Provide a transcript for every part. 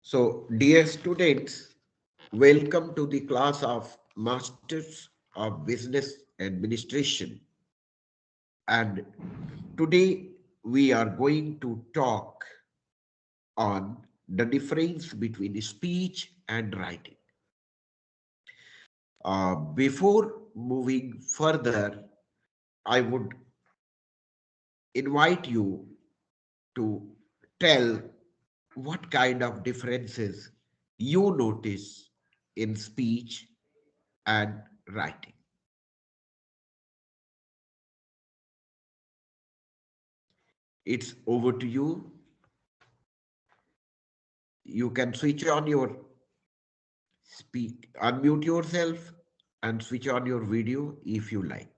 So, dear students, welcome to the class of Masters of Business Administration. And today we are going to talk on the difference between speech and writing. Before moving further, I would invite you to tell what kind of differences you notice in speech and writing. It's over to you. You can switch on your unmute yourself and switch on your video if you like.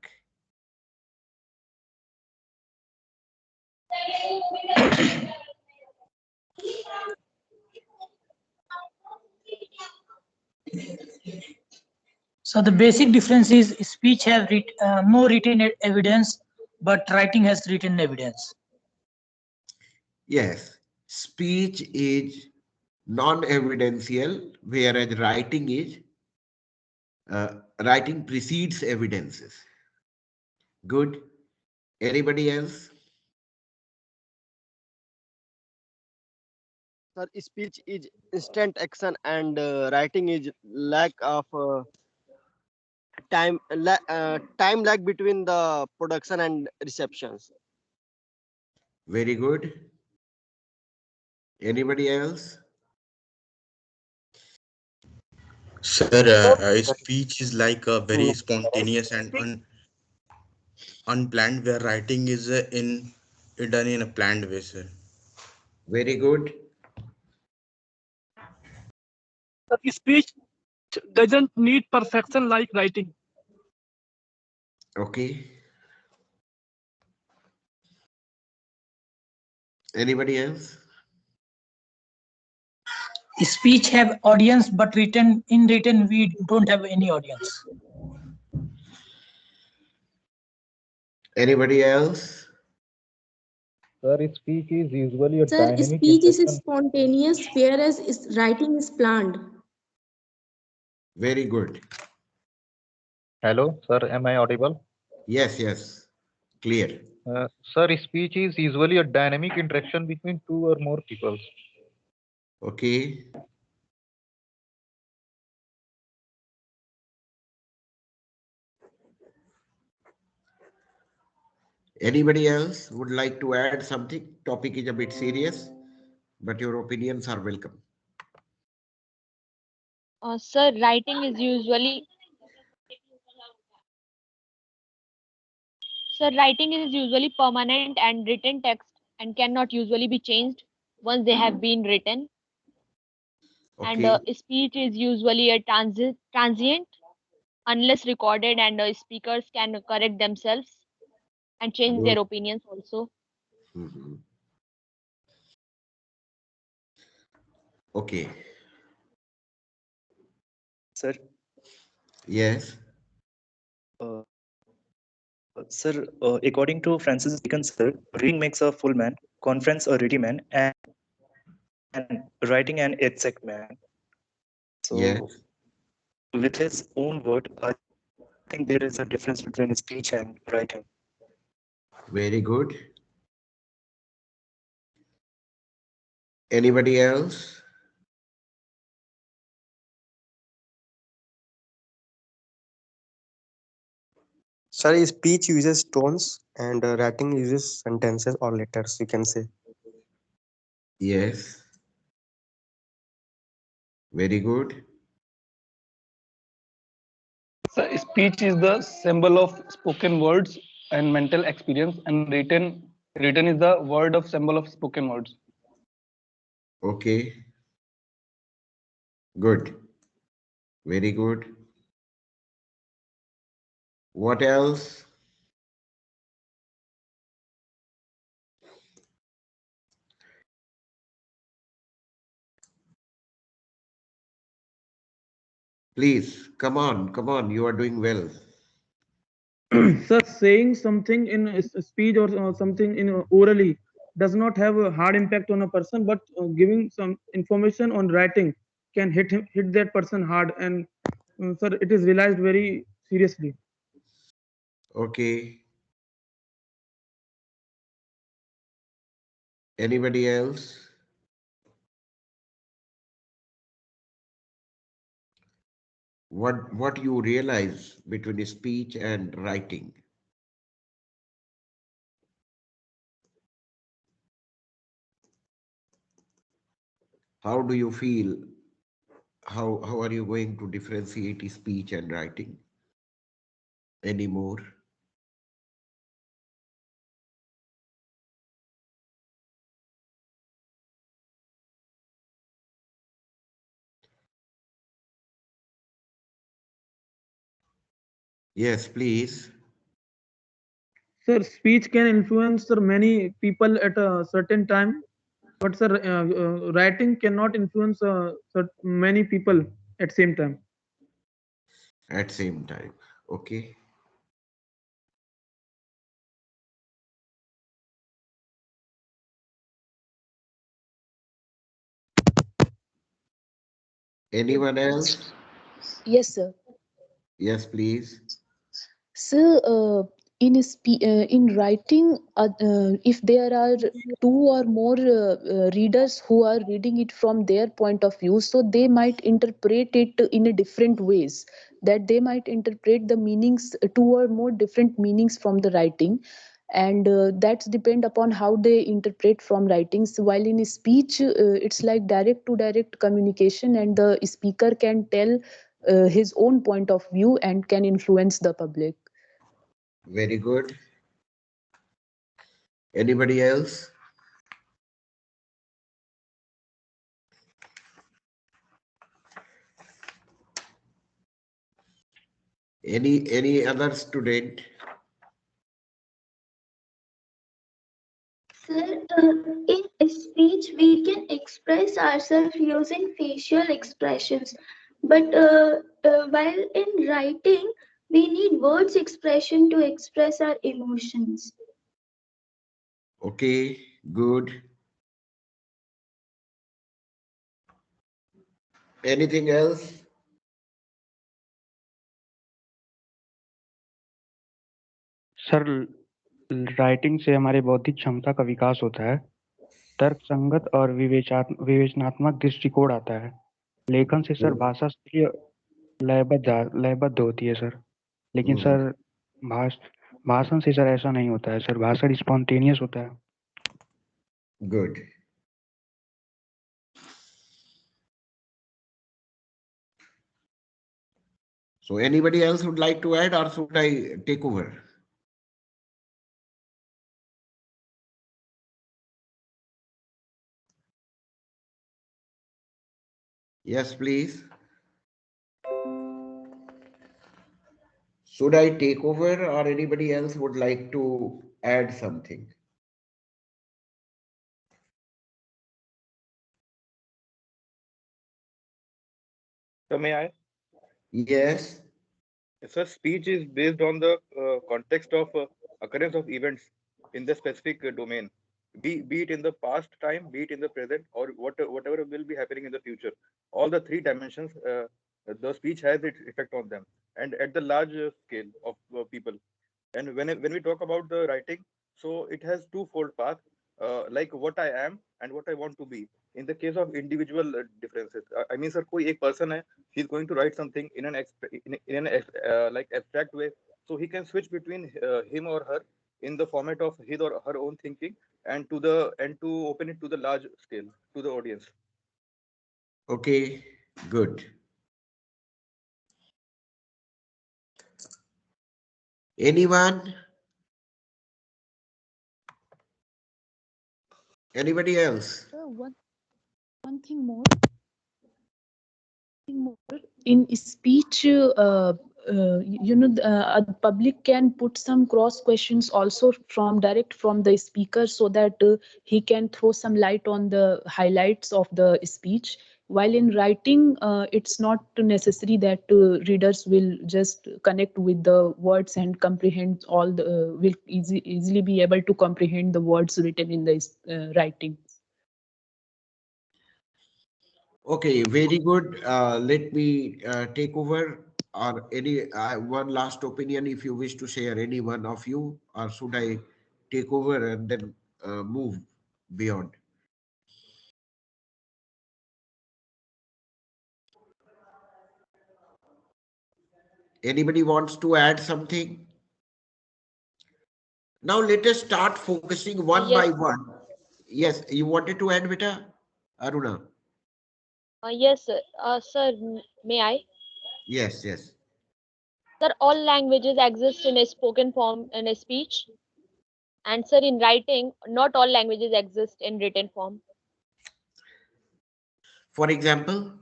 So the basic difference is speech have more written evidence, but writing has written evidence. Yes, speech is non-evidential, whereas writing precedes evidences. Good. Anybody else? Sir, speech is instant action and writing is lack of time lag between the production and receptions. Very good. Anybody else? Sir, speech is like a very spontaneous and unplanned, where writing is done in a planned way, sir. Very good. Speech doesn't need perfection like writing. Okay. Anybody else? Speech have audience, but in written we don't have any audience. Anybody else? Sir, speech is usually a Sir, dynamic speech is interaction. spontaneous, whereas writing is planned. Very good. Hello, sir, am I audible? Yes, yes. Clear. Sir, speech is usually a dynamic interaction between two or more people. Okay. Anybody else would like to add something? Topic is a bit serious, but your opinions are welcome. Sir, writing is usually permanent and written text and cannot usually be changed once they have been written. Okay. And speech is usually a transient unless recorded, and speakers can correct themselves and change Good. their opinions also. Mhm. Okay. Sir, Yes. sir, according to Francis Bacon, sir, reading makes a full man, conference a ready man, and writing an exact man. So, Yes. with his own word, I think there is a difference between speech and writing. Very good. Anybody else? Sir, speech uses tones and writing uses sentences or letters, you can say. Yes. Very good. So speech is the symbol of spoken words and mental experience, and written is the word of symbol of spoken words. Okay. Good. Very good. What else? Please, come on. You are doing well. Sir, saying something in a speech or something in orally does not have a hard impact on a person, but giving some information on writing can hit that person hard, and sir, it is realized very seriously. Okay. Anybody else? What you realize between speech and writing? How do you feel? How are you going to differentiate speech and writing anymore? Yes, please. Sir, speech can influence sir, many people at a certain time, but sir, writing cannot influence many people at same time. At same time. Okay. Anyone else? Yes, sir. Yes, please. So, in writing, if there are two or more readers who are reading it from their point of view, so they might interpret it in a different ways. That they might interpret the meanings, two or more different meanings from the writing, and that's depend upon how they interpret from writings. While in speech, it's like direct to direct communication, and the speaker can tell his own point of view and can influence the public. Very good. Anybody else? Any other student? Sir, in speech, we can express ourselves using facial expressions, but while in writing, we need words expression to express our emotions. Okay, good. Anything else? Sir writing से हमारे बौद्धिक क्षमता का विकास होता है, तर्क संगत और विवेचनात्मक दृष्टिकोण आता है। लेखन से सर भाषा लयबद्ध होती है सर, लेकिन सर भाषण से सर ऐसा नहीं होता है सर, भाषण स्पॉन्टेनियस होता है। Good. So anybody else would like to add, or should I take over? Yes, please. Should I take over, or anybody else would like to add something? So may I? Yes. Sir, speech is based on the context of occurrence of events in the specific domain, be it in the past time, be it in the present, or whatever will be happening in the future. All the three dimensions, the speech has its effect on them, and at the large scale of people. And when we talk about the writing, so it has twofold path, like what I am and what I want to be. In the case of individual differences, I mean, sir, koi ek person hai, he's going to write something in an like abstract way, so he can switch between him or her in the format of his or her own thinking, and to open it to the large scale to the audience. Okay, good. Anyone? Anybody else? One thing more. In speech, the public can put some cross questions also from direct from the speaker, so that he can throw some light on the highlights of the speech. while in writing it's not necessary that readers will just connect with the words and comprehend all the will easily be able to comprehend the words written in the writing. Okay, very good. Let me take over. Or any one last opinion, if you wish to share, any one of you, or should I take over and then move beyond? Anybody wants to add something? Now let us start focusing one by Yes, one. Yes, you wanted to add, beta? Aruna? yes, sir. May I? Yes, yes. Sir, all languages exist in a spoken form in a speech, and sir, in writing, not all languages exist in written form. For example,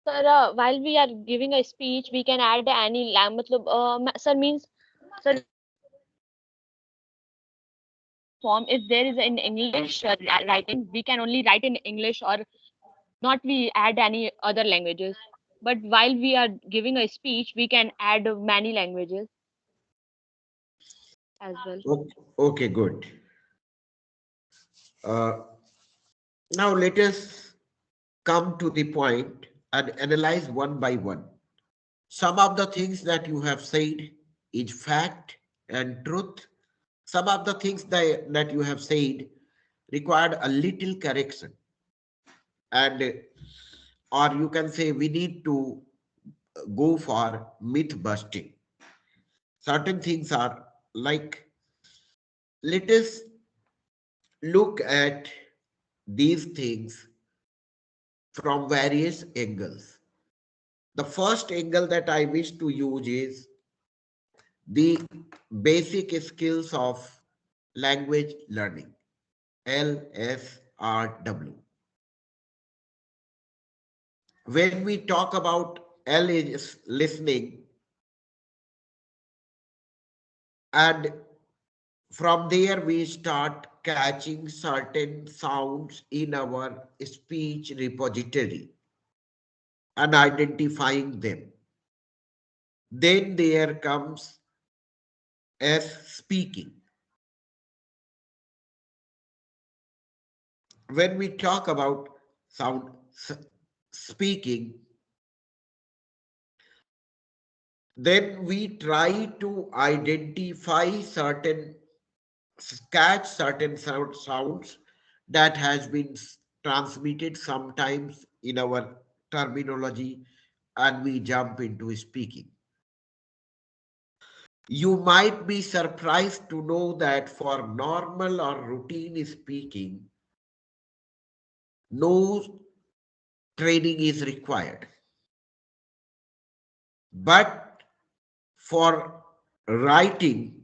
Sir, while we are giving a speech, we can add any language. Sir means, sir, form. If there is in English writing, we can only write in English or not. We add any other languages. But while we are giving a speech, we can add many languages as well. okay, good. Uh, Now let us come to the point and analyze one by one. Some of the things that you have said is fact and truth. Some of the things that you have said required a little correction. And or you can say we need to go for myth busting. Certain things are like, let us look at these things from various angles. The first angle that I wish to use is the basic skills of language learning, LSRW. When we talk about L is listening, and from there we start catching certain sounds in our speech repository and identifying them. Then there comes S, speaking. When we talk about sound speaking, then we try to identify certain, catch certain sounds that has been transmitted sometimes in our terminology, and we jump into speaking. You might be surprised to know that for normal or routine speaking, no training is required. But for writing,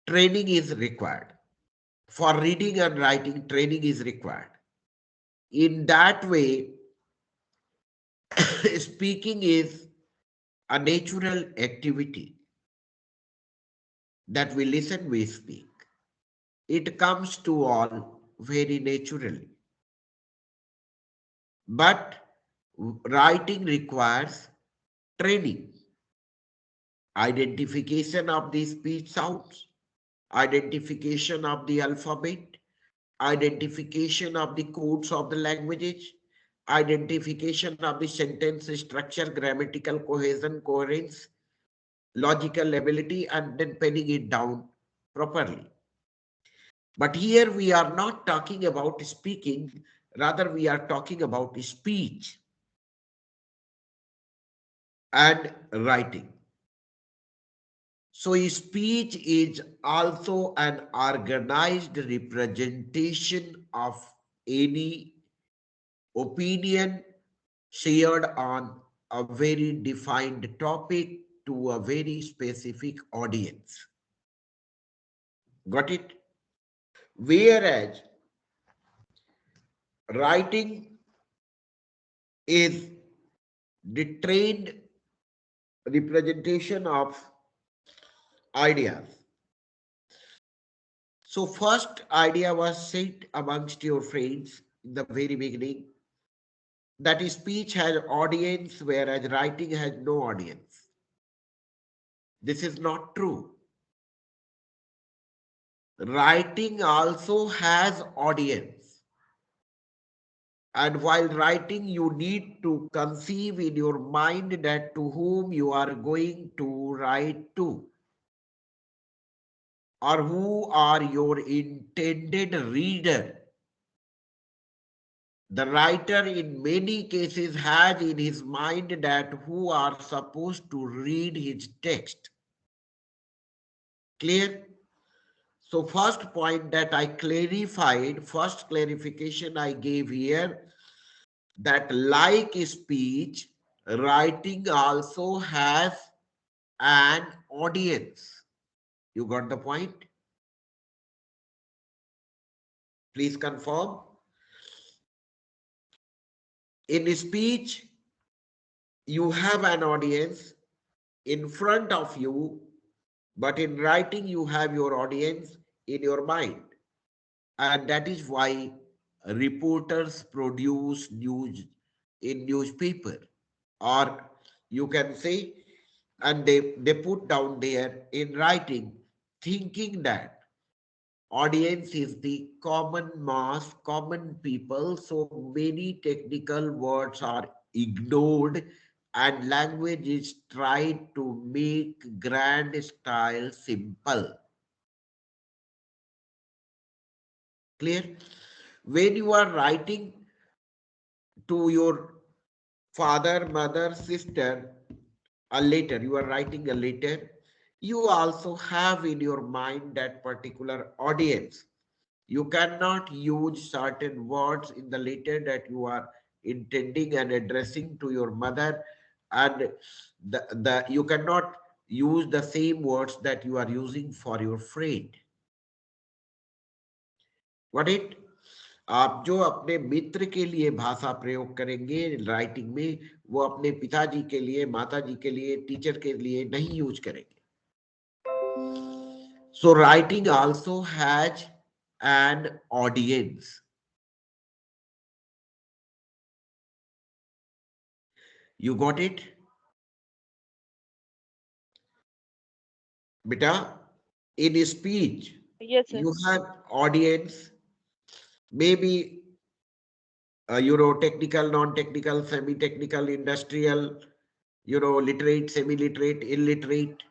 training is required. For reading and writing, training is required. In that way, speaking is a natural activity that we listen, we speak. It comes to all very naturally. But writing requires training, identification of the speech sounds, identification of the alphabet, identification of the codes of the languages, identification of the sentence structure, grammatical cohesion, coherence, logical ability, and then penning it down properly. But here we are not talking about speaking, rather we are talking about speech and writing. So speech is also an organized representation of any opinion shared on a very defined topic to a very specific audience. Got it? Whereas writing is the trained representation of ideas. So first idea was said amongst your friends in the very beginning that speech has audience whereas writing has no audience. This is not true. Writing also has audience. And while writing, you need to conceive in your mind that to whom you are going to write to, or who are your intended reader. The writer in many cases has in his mind that who are supposed to read his text. Clear? So first point that I clarified, first clarification I gave here, that like speech, writing also has an audience. You got the point? Please confirm. In speech, you have an audience in front of you, but in writing, you have your audience in your mind. And that is why reporters produce news in newspaper, or you can say, and they put down there in writing, thinking that audience is the common mass, common people, so many technical words are ignored and language is tried to make grand style simple. Clear? When you are writing to your father, mother, sister, a letter, you are writing a letter, you also have in your mind that particular audience. You cannot use certain words in the letter that you are intending and addressing to your mother, and you cannot use the same words that you are using for your friend. What it? आप जो अपने मित्र के लिए भाषा प्रयोग करेंगे writing में, वो अपने पिताजी के लिए, माताजी के लिए, टीचर के लिए नहीं यूज करेंगे. So writing also has an audience. You got it? Beta, in speech, Yes, sir. you have audience, maybe, technical, non-technical, semi-technical, industrial, literate, semi-literate, illiterate.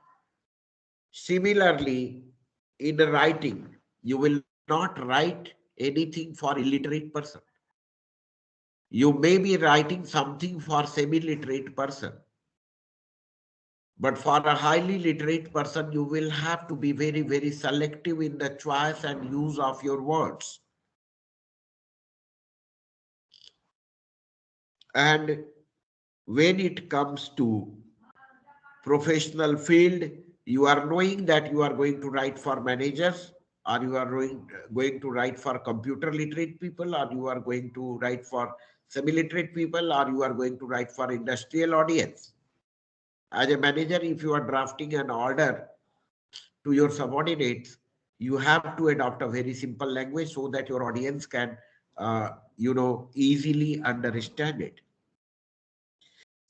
Similarly, in writing, you will not write anything for illiterate person. You may be writing something for semi-literate person. But for a highly literate person, you will have to be very, very selective in the choice and use of your words. And when it comes to professional field, you are knowing that you are going to write for managers, or you are going to write for computer literate people, or you are going to write for semi-literate people, or you are going to write for industrial audience. As a manager, if you are drafting an order to your subordinates, you have to adopt a very simple language so that your audience can, easily understand it.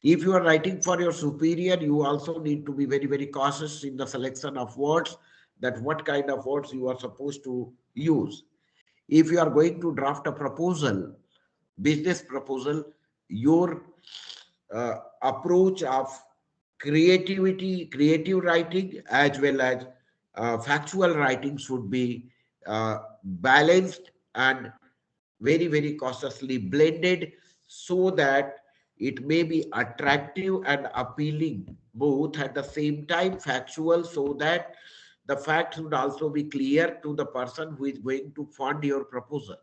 If you are writing for your superior, you also need to be very, very cautious in the selection of words, that what kind of words you are supposed to use. If you are going to draft a proposal, business proposal, your approach of creative writing as well as factual writing should be balanced and very, very cautiously blended so that it may be attractive and appealing both at the same time, factual, so that the facts would also be clear to the person who is going to fund your proposal,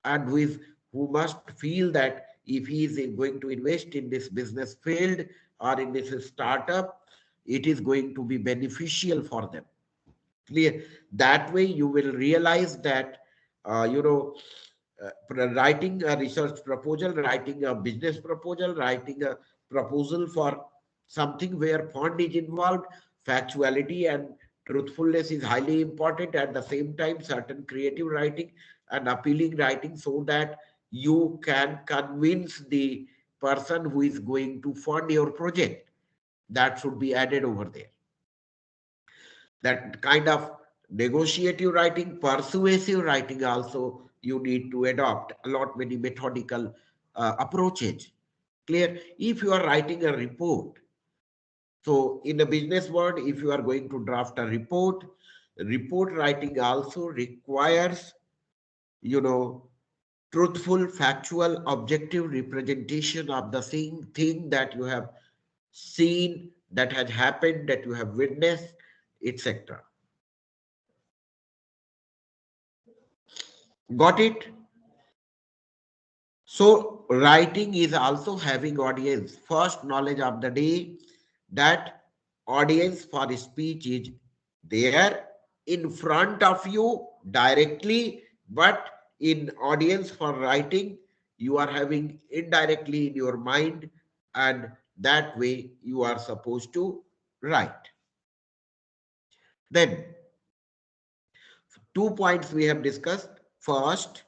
and who must feel that if he is going to invest in this business field or in this startup, it is going to be beneficial for them. Clear? That way you will realize that, writing a research proposal, writing a business proposal, writing a proposal for something where fund is involved, factuality and Truthfulness is highly important. At the same time, certain creative writing and appealing writing so that you can convince the person who is going to fund your project. That should be added over there. That kind of negotiative writing, persuasive writing also you need to adopt a lot many methodical approaches. Clear? If you are writing a report, so in a business world, if you are going to draft a report, report writing also requires, you know, truthful, factual, objective representation of the same thing that you have seen, that has happened, that you have witnessed, etc. Got it? So writing is also having audience. First knowledge of the day, that audience for speech is there in front of you directly, but in audience for writing, you are having indirectly in your mind, and that way you are supposed to write. Then 2 points we have discussed. First,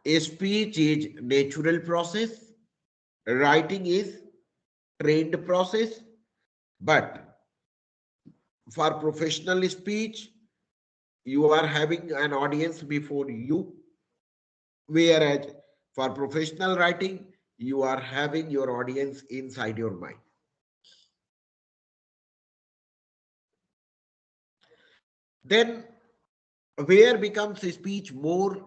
a speech is natural process, writing is trained process, but for professional speech, you are having an audience before you, whereas for professional writing, you are having your audience inside your mind. Then, where becomes speech more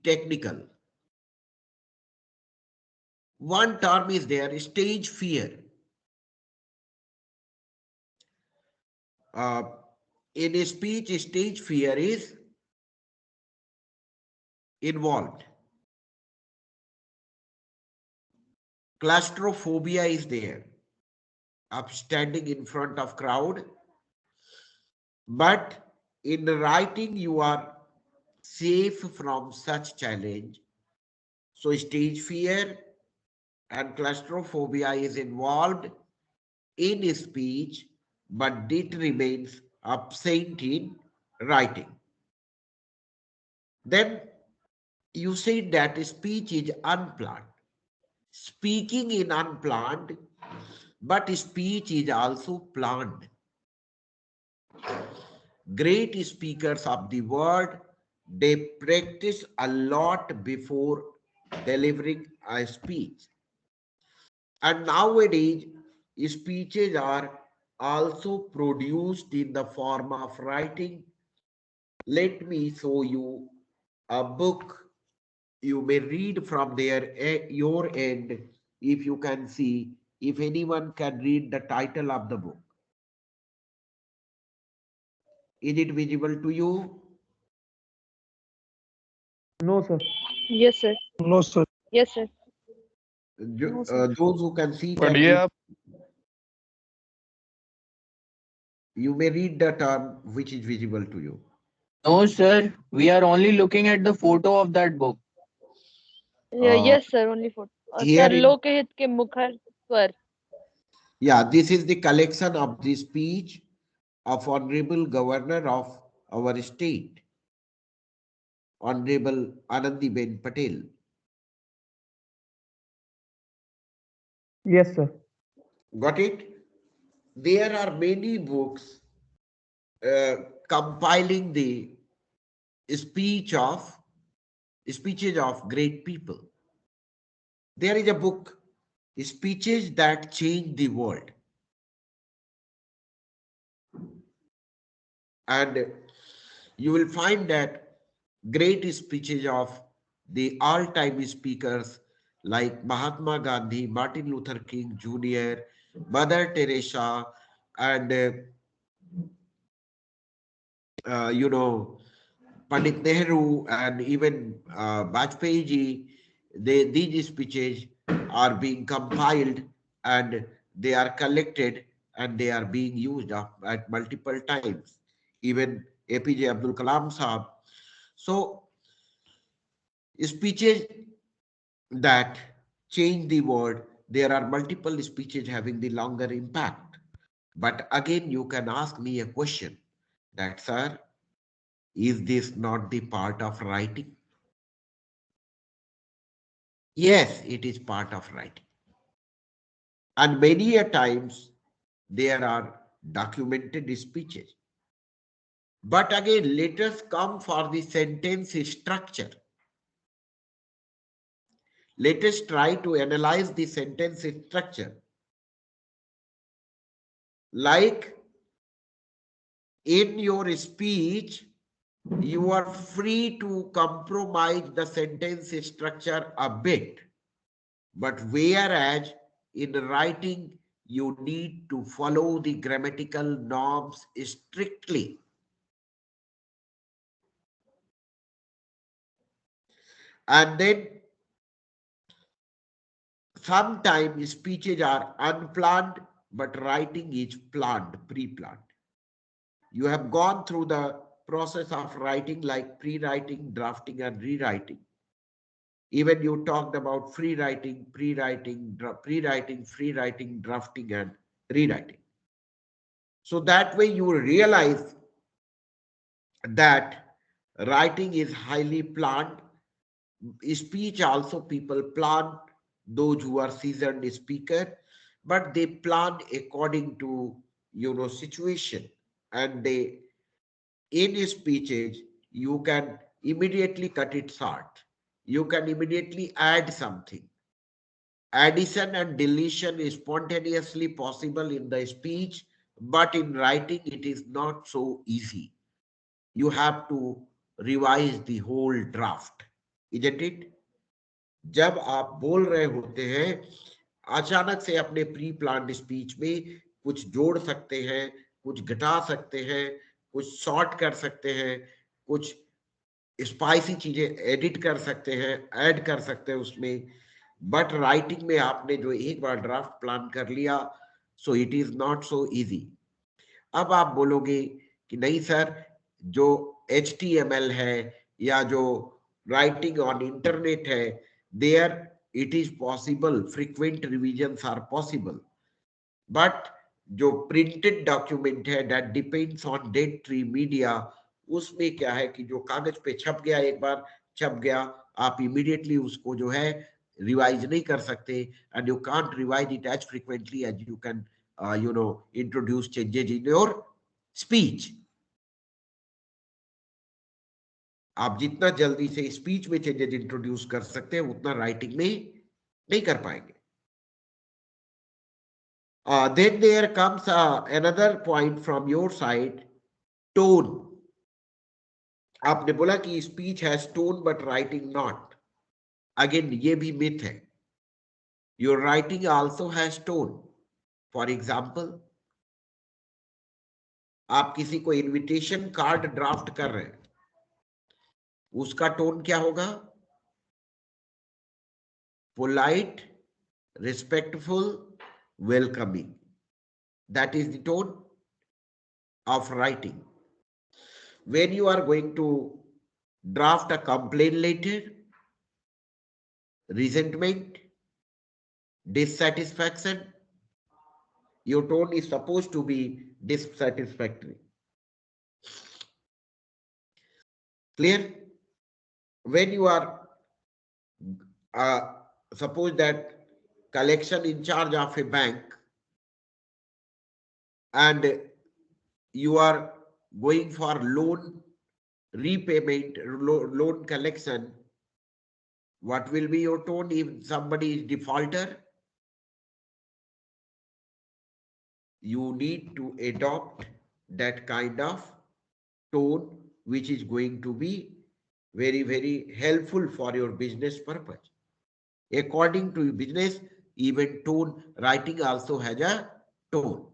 technical? One term is there, stage fear. Uh, in a speech, stage fear is involved. Claustrophobia is there, of standing in front of crowd. But in writing, you are safe from such challenge. So stage fear and claustrophobia is involved in speech, but it remains absent in writing. Then you said that speech is unplanned. Speaking is unplanned, but speech is also planned. Great speakers of the word, they practice a lot before delivering a speech. And nowadays, speeches are also produced in the form of writing. Let me show you a book. You may read from there at your end, if you can see, if anyone can read the title of the book. Is it visible to you? No, sir. Yes, sir. No, sir. Yes, sir. No, sir. Those who can see But can read. yeah, You may read the term which is visible to you. No, sir. We are only looking at the photo of that book. Uh, Yes, sir. Only for here sir. in, लोकहित के मुखर स्वर. yeah, this is the collection of the speech of Honorable Governor of our state, Honorable Anandiben Patel. Yes, sir. Got it? There are many books uh, compiling the speech of speeches of great people. There is a book, Speeches That Change the World. And you will find that great speeches of the all-time speakers like Mahatma Gandhi, Martin Luther King Jr., Mother Teresa, and you know, Pandit Nehru, and even Bajpayee ji, these speeches are being compiled, and they are collected, and they are being used at multiple times. Even APJ Abdul Kalam Saab. So speeches that change the world, there are multiple speeches having the longer impact. But again, you can ask me a question that, sir, is this not the part of writing? Yes, it is part of writing. And many a times there are documented speeches. But again, let us come for the sentence structure. Let us try to analyze the sentence structure. Like in your speech, you are free to compromise the sentence structure a bit. But whereas in writing, you need to follow the grammatical norms strictly. And then sometimes speeches are unplanned, but writing is planned, pre-planned. You have gone through the process of writing like pre-writing, drafting, and rewriting. Even you talked about free writing, pre-writing, pre-writing, free writing, drafting, and rewriting. So that way you realize that writing is highly planned. Speech also people plan, those who are seasoned speaker, but they plan according to situation. And they in speeches you can immediately cut it short. You can immediately add something. Addition and deletion is spontaneously possible in the speech, but in writing it is not so easy. You have to revise the whole draft, isn't it? जब आप बोल रहे होते हैं, अचानक से अपने pre planned speech में कुछ जोड़ सकते हैं, कुछ घटा सकते हैं, कुछ शॉर्ट कर सकते हैं, कुछ स्पाइसी चीजें एडिट कर सकते हैं, ऐड कर सकते हैं उसमें. बट राइटिंग में आपने जो एक बार ड्राफ्ट प्लान कर लिया, so it is not so easy. अब आप बोलोगे कि नहीं सर, जो HTML है या जो राइटिंग ऑन इंटरनेट है, there it is possible, frequent revisions are possible, but जो printed document है, that depends on dead tree media. उसमें क्या है कि जो कागज पे छप गया, एक बार छप गया, आप immediately उसको जो है रिवाइज नहीं कर सकते, and you can't revise it as frequently as you can introduce changes in your speech. आप जितना जल्दी से स्पीच में चेंजेस इंट्रोड्यूस कर सकते हैं, उतना राइटिंग में नहीं कर पाएंगे. Then there comes another point from your side, tone. आपने बोला कि speech has tone but writing not. Again ये भी मिथ है. Your writing also has tone. For example, आप किसी को इनविटेशन कार्ड ड्राफ्ट कर रहे हैं, उसका टोन क्या होगा? Polite, respectful, welcoming. That is the tone of writing. When you are going to draft a complaint letter, resentment, dissatisfaction, your tone is supposed to be dissatisfactory. Clear? When you are suppose that collection in charge of a bank, and you are going for loan repayment, loan collection, what will be your tone if somebody is defaulter? You need to adopt that kind of tone which is going to be very, very helpful for your business purpose. According to business, even tone, writing also has a tone.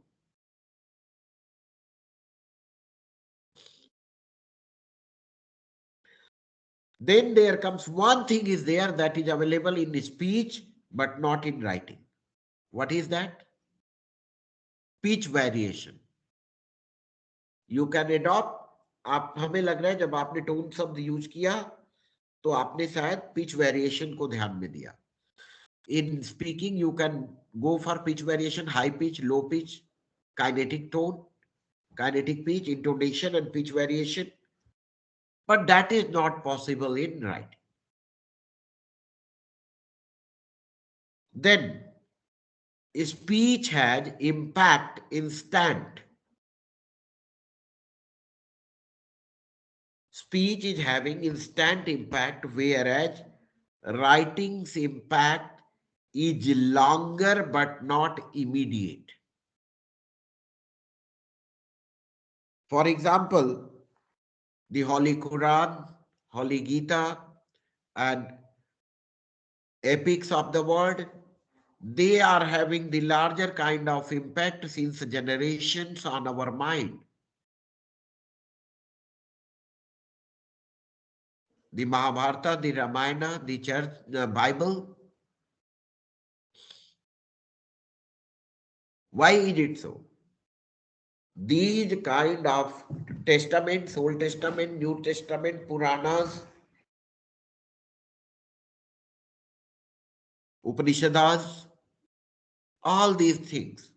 Then there comes one thing is there that is available in speech but not in writing. What is that? Pitch variation. You can adopt. आप हमें लग रहा है जब आपने tone शब्द use किया तो आपने शायद पिच वेरिएशन को ध्यान में दिया. In speaking, you can go for pitch variation, high pitch, low pitch. kinetic tone, kinetic pitch, intonation, and pitch variation. But that is not possible in writing. Then, speech has impact instant. Speech is having instant impact, whereas writing's impact is longer but not immediate. For example, the Holy Quran, Holy Gita, and epics of the world, they are having the larger kind of impact since generations on our mind. The Mahabharata, the Ramayana, the church, the Bible. Why is it so? These kind of testaments, Old Testament, New Testament, Puranas, Upanishads, all these things,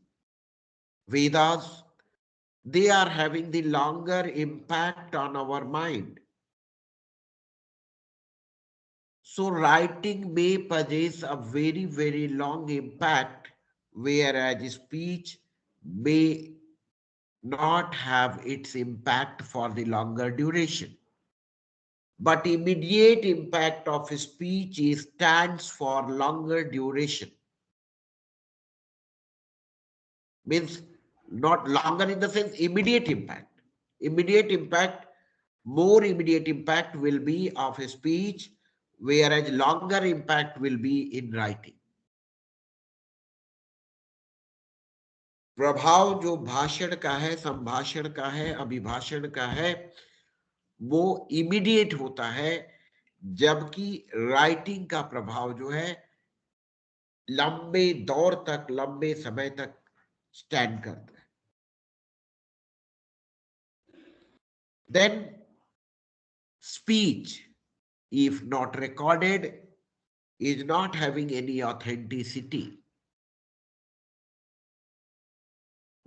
Vedas, they are having the longer impact on our mind. So writing may possess a very, very long impact, whereas speech may not have its impact for the longer duration. But immediate impact of speech stands for longer duration. Means not longer in the sense immediate impact. Immediate impact, more immediate impact will be of a speech, whereas longer impact will be in writing. प्रभाव जो भाषण का है, संभाषण का है, अभिभाषण का है, वो इमीडिएट होता है, जबकि राइटिंग का प्रभाव जो है लंबे दौर तक, लंबे समय तक स्टैंड करता है. Then speech, if not recorded, is not having any authenticity.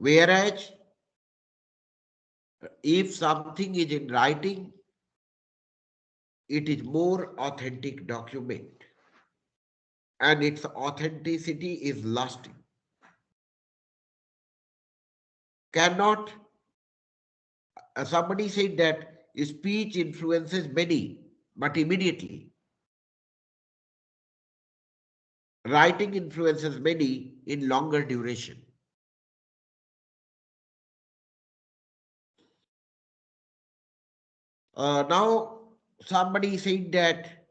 Whereas if something is in writing, it is more authentic document, and its authenticity is lasting. Cannot, somebody said that speech influences many, but immediately. Writing influences many in longer duration. Now, somebody said that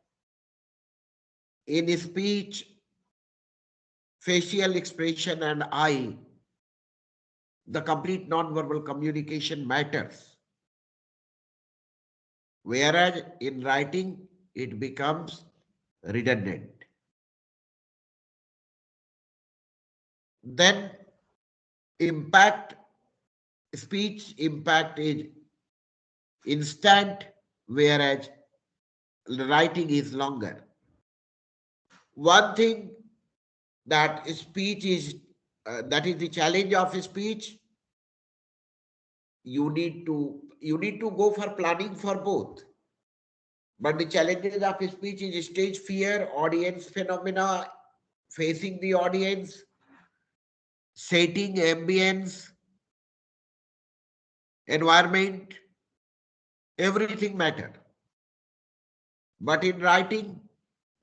in speech, facial expression and eye, the complete non-verbal communication matters. Whereas in writing, it becomes redundant. Then impact, speech impact is instant, whereas writing is longer. One thing that speech is, that is the challenge of speech, you need to go for planning for both. But the challenges of speech is stage fear, audience phenomena, facing the audience, setting ambience, environment, everything matter. But in writing,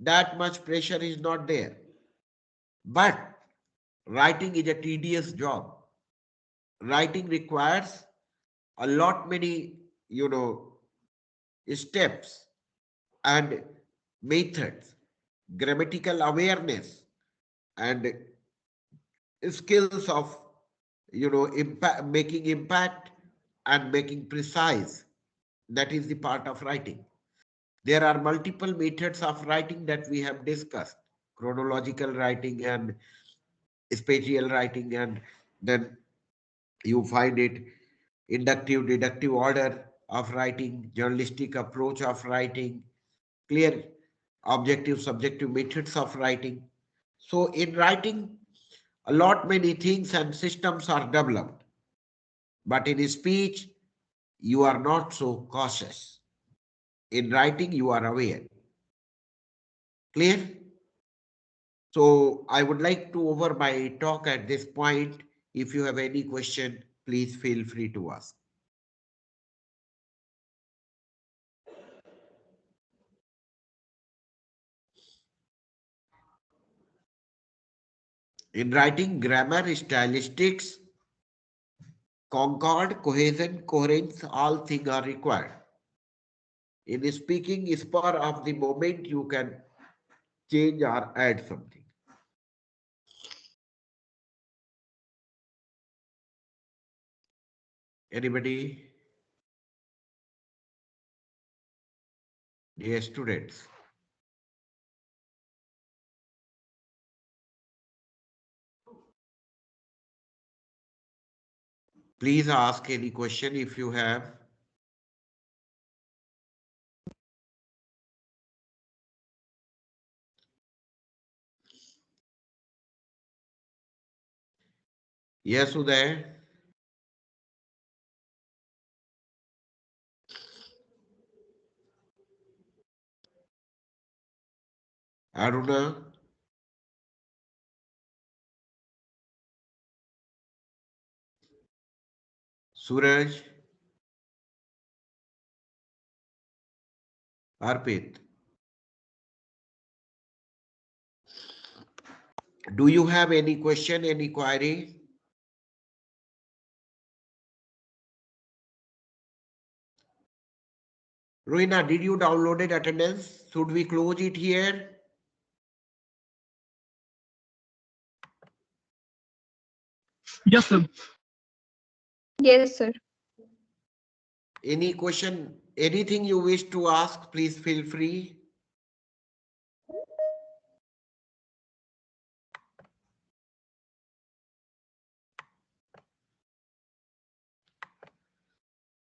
that much pressure is not there. But writing is a tedious job. Writing requires a lot many, steps and methods, grammatical awareness, and skills of, making impact and making precise. That is the part of writing. There are multiple methods of writing that we have discussed: chronological writing and spatial writing, and then you find it inductive, deductive order of writing, journalistic approach of writing, clear objective, subjective methods of writing. So in writing, a lot many things and systems are developed. But in speech, you are not so cautious. In writing, you are aware. Clear? So I would like to over my talk at this point. If you have any question, please feel free to ask. In writing, grammar, stylistics, concord, cohesion, coherence, all things are required. In speaking, spur of the moment, you can change or add something. Anybody? Dear students. Please ask any question if you have. Yes, Uday. Aruna. Suraj. Arpit. Do you have any question, any query? Ruina, did you download it attendance? Should we close it here? Yes, sir. Yes, sir. Any question, anything you wish to ask, please feel free.